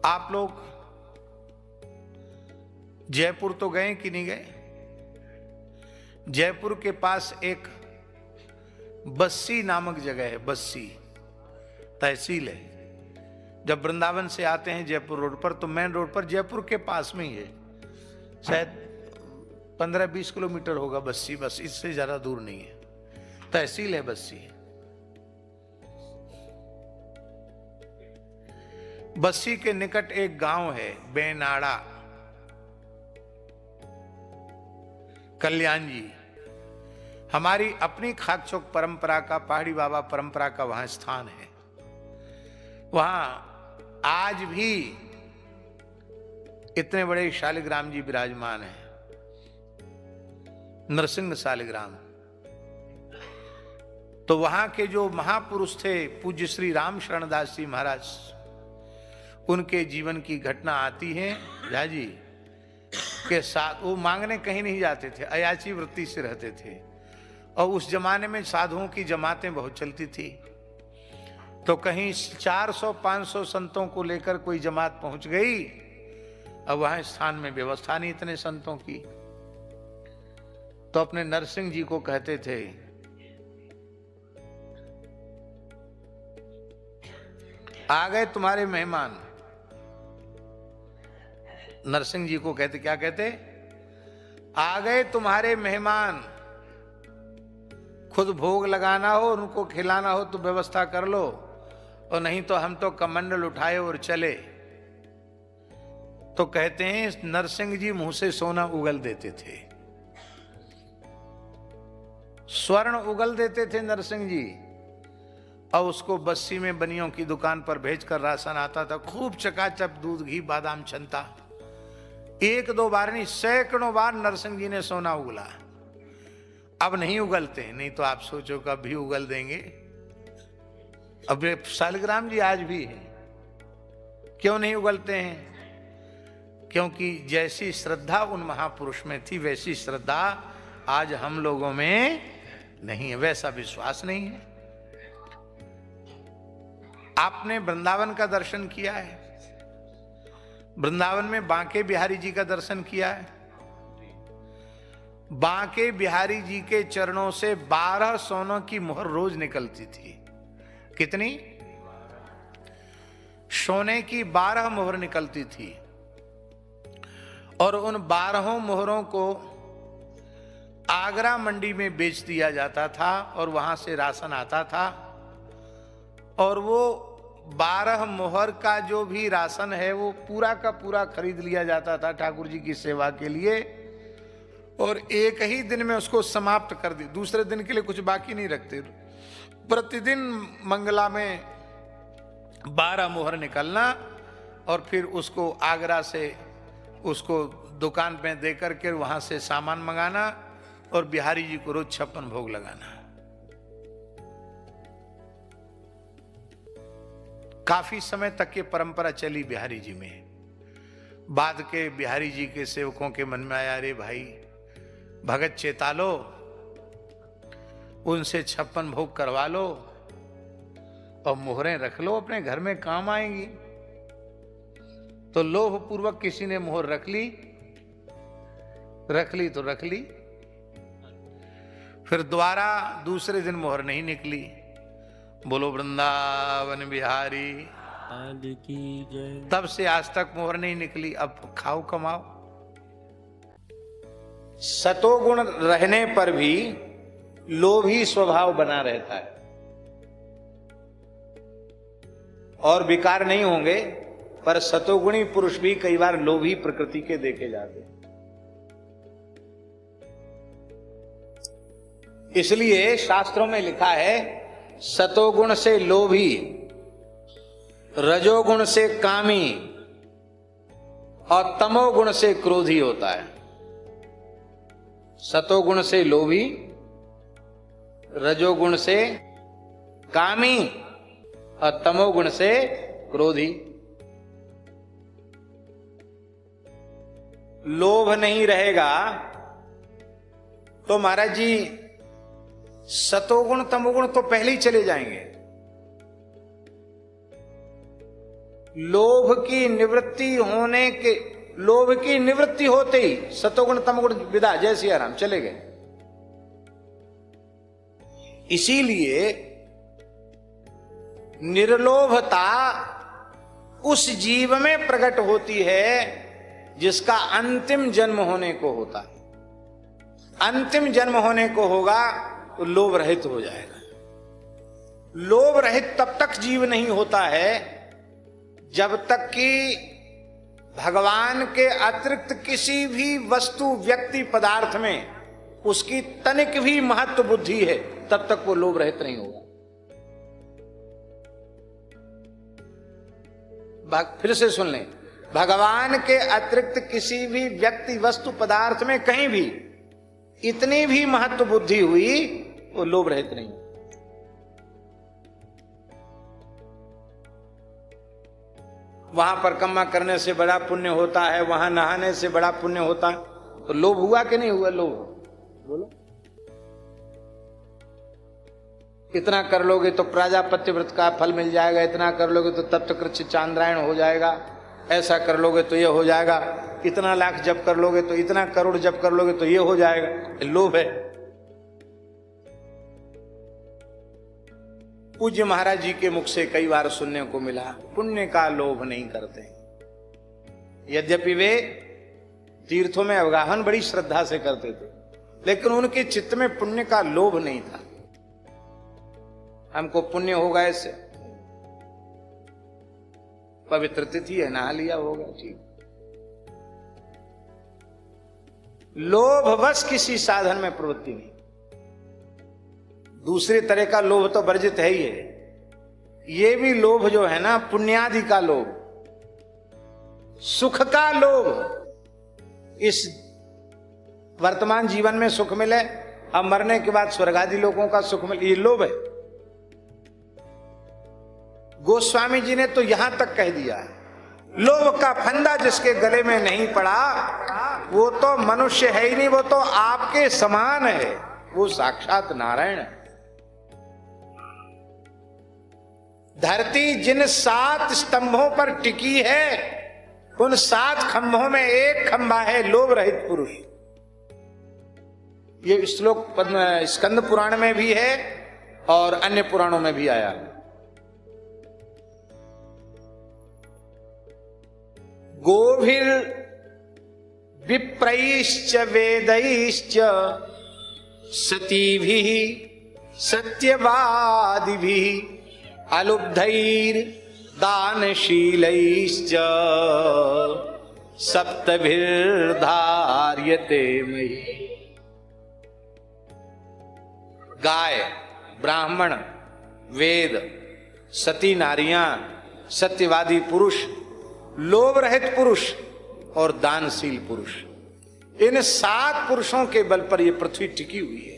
आप लोग जयपुर तो गए कि नहीं गए? जयपुर के पास एक बस्सी नामक जगह है, बस्सी तहसील है। जब वृंदावन से आते हैं जयपुर रोड पर, तो मेन रोड पर जयपुर के पास में ही है, शायद 15-20 किलोमीटर होगा बस्सी, बस इससे ज्यादा दूर नहीं है। तहसील है बस्सी। बस्सी के निकट एक गांव है बेनाड़ा, कल्याण जी। हमारी अपनी खाकचौक परंपरा का, पहाड़ी बाबा परंपरा का वहां स्थान है। वहां आज भी इतने बड़े शालिग्राम जी विराजमान हैं, नरसिंह शालिग्राम। तो वहां के जो महापुरुष थे पूज्य श्री राम शरणदास जी महाराज, उनके जीवन की घटना आती है झा जी के साथ। वो मांगने कहीं नहीं जाते थे, अयाची वृत्ति से रहते थे। और उस जमाने में साधुओं की जमातें बहुत चलती थी, तो कहीं 400-500 संतों को लेकर कोई जमात पहुंच गई। अब वहां स्थान में व्यवस्था नहीं इतने संतों की, तो अपने नरसिंह जी को कहते थे, आ गए तुम्हारे मेहमान। नरसिंह जी को कहते, क्या कहते? आ गए तुम्हारे मेहमान, खुद भोग लगाना हो, उनको खिलाना हो तो व्यवस्था कर लो, और नहीं तो हम तो कमंडल उठाए और चले। तो कहते हैं नरसिंह जी मुंह से सोना उगल देते थे, स्वर्ण उगल देते थे नरसिंह जी, और उसको बस्सी में बनियों की दुकान पर भेजकर राशन आता था। खूब चकाचक दूध घी बादाम छनता। 1-2 बार नहीं, सैकड़ों बार नरसिंह जी ने सोना उगला। अब नहीं उगलते, नहीं तो आप सोचो कब भी उगल देंगे। अब शालिग्राम जी आज भी है। क्यों नहीं उगलते हैं? क्योंकि जैसी श्रद्धा उन महापुरुष में थी, वैसी श्रद्धा आज हम लोगों में नहीं है, वैसा विश्वास नहीं है। आपने वृंदावन का दर्शन किया है? वृंदावन में बांके बिहारी जी का दर्शन किया है? बांके बिहारी जी के चरणों से 12 सोनों की मोहर रोज निकलती थी। कितनी? सोने की 12 मोहर निकलती थी, और उन 12 मोहरों को आगरा मंडी में बेच दिया जाता था, और वहां से राशन आता था। और वो 12 मोहर का जो भी राशन है वो पूरा का पूरा खरीद लिया जाता था ठाकुर जी की सेवा के लिए, और एक ही दिन में उसको समाप्त कर दी। दूसरे दिन के लिए कुछ बाकी नहीं रखते। प्रतिदिन मंगला में 12 मोहर निकलना, और फिर उसको आगरा से उसको दुकान पे दे करके वहां से सामान मंगाना, और बिहारी जी को रोज 56 भोग लगाना। काफी समय तक ये परंपरा चली बिहारी जी में। बाद के बिहारी जी के सेवकों के मन में आया, अरे भाई भगत चेता लो, उनसे 56 भोग करवा लो, और मोहरें रख लो, अपने घर में काम आएंगी। तो लोभ पूर्वक किसी ने मोहर रख ली तो रख ली, फिर दोबारा दूसरे दिन मोहर नहीं निकली। बोलो वृंदावन बिहारी की जय। तब से आज तक मोहर नहीं निकली। अब खाओ कमाओ। सतोगुण रहने पर भी लोभी स्वभाव बना रहता है, और विकार नहीं होंगे, पर सतोगुणी पुरुष भी कई बार लोभी प्रकृति के देखे जाते हैं। इसलिए शास्त्रों में लिखा है, सतोगुण से लोभी, रजोगुण से कामी, और तमोगुण से क्रोधी होता है। सतोगुण से लोभी, रजोगुण से कामी, और तमोगुण से क्रोधी। लोभ नहीं रहेगा तो महाराज जी सतोगुण तमोगुण तो पहले ही चले जाएंगे। लोभ की निवृत्ति होते ही सतोगुण तमोगुण विदा, जय सिया राम, चले गए। इसीलिए निर्लोभता उस जीव में प्रकट होती है जिसका अंतिम जन्म होने को होता है। अंतिम जन्म होने को होगा तो लोभ रहित हो जाएगा। लोभ रहित तब तक जीव नहीं होता है जब तक कि भगवान के अतिरिक्त किसी भी वस्तु, व्यक्ति, पदार्थ में उसकी तनिक भी महत्व बुद्धि है, तब तक वो लोभ रहित नहीं होगा। फिर से सुन लें, भगवान के अतिरिक्त किसी भी व्यक्ति, वस्तु, पदार्थ में कहीं भी इतनी भी महत्व बुद्धि हुई, वो लोभ रहित नहीं। वहां परिक्रमा करने से बड़ा पुण्य होता है, वहां नहाने से बड़ा पुण्य होता है, तो लोभ हुआ कि नहीं हुआ? लोभ, बोलो। इतना कर लोगे तो प्रजापत्य व्रत का फल मिल जाएगा, इतना कर लोगे तो तप्तकृच्छ चांद्रायण हो जाएगा, ऐसा कर लोगे तो ये हो जाएगा, इतना लाख जप कर लोगे तो, इतना करोड़ जप कर लोगे तो ये हो जाएगा। लोभ है। पूज्य महाराज जी के मुख से कई बार सुनने को मिला, पुण्य का लोभ नहीं करते। यद्यपि वे तीर्थों में अवगाहन बड़ी श्रद्धा से करते थे, लेकिन उनके चित्त में पुण्य का लोभ नहीं था। हमको पुण्य होगा, इससे पवित्र तिथि है, नहा लिया होगा, ठीक। लोभवश किसी साधन में प्रवृत्ति नहीं। दूसरे तरह का लोभ तो वर्जित है ही है। ये भी लोभ जो है ना, पुण्यादि का लोभ, सुख का लोभ, इस वर्तमान जीवन में सुख मिले, अब मरने के बाद स्वर्गादि लोगों का सुख मिले, ये लोभ है। गोस्वामी जी ने तो यहां तक कह दिया है, लोभ का फंदा जिसके गले में नहीं पड़ा वो तो मनुष्य है ही नहीं, वो तो आपके समान है, वो साक्षात नारायण है। धरती जिन 7 स्तंभों पर टिकी है, उन 7 खंभों में एक खंभा है लोभ रहित पुरुष। ये श्लोक स्कंद पुराण में भी है और अन्य पुराणों में भी आया है। गोभिर विप्रैश्च वेदैश्च सतीभिः सत्यवादिभिः अलुब्धैर दानशीलैश्च सप्तभिर्धार्यते मयि। गाय, ब्राह्मण, वेद, सती नारियां, सत्यवादी पुरुष, लोभ रहित पुरुष और दानशील पुरुष, इन 7 पुरुषों के बल पर यह पृथ्वी टिकी हुई है।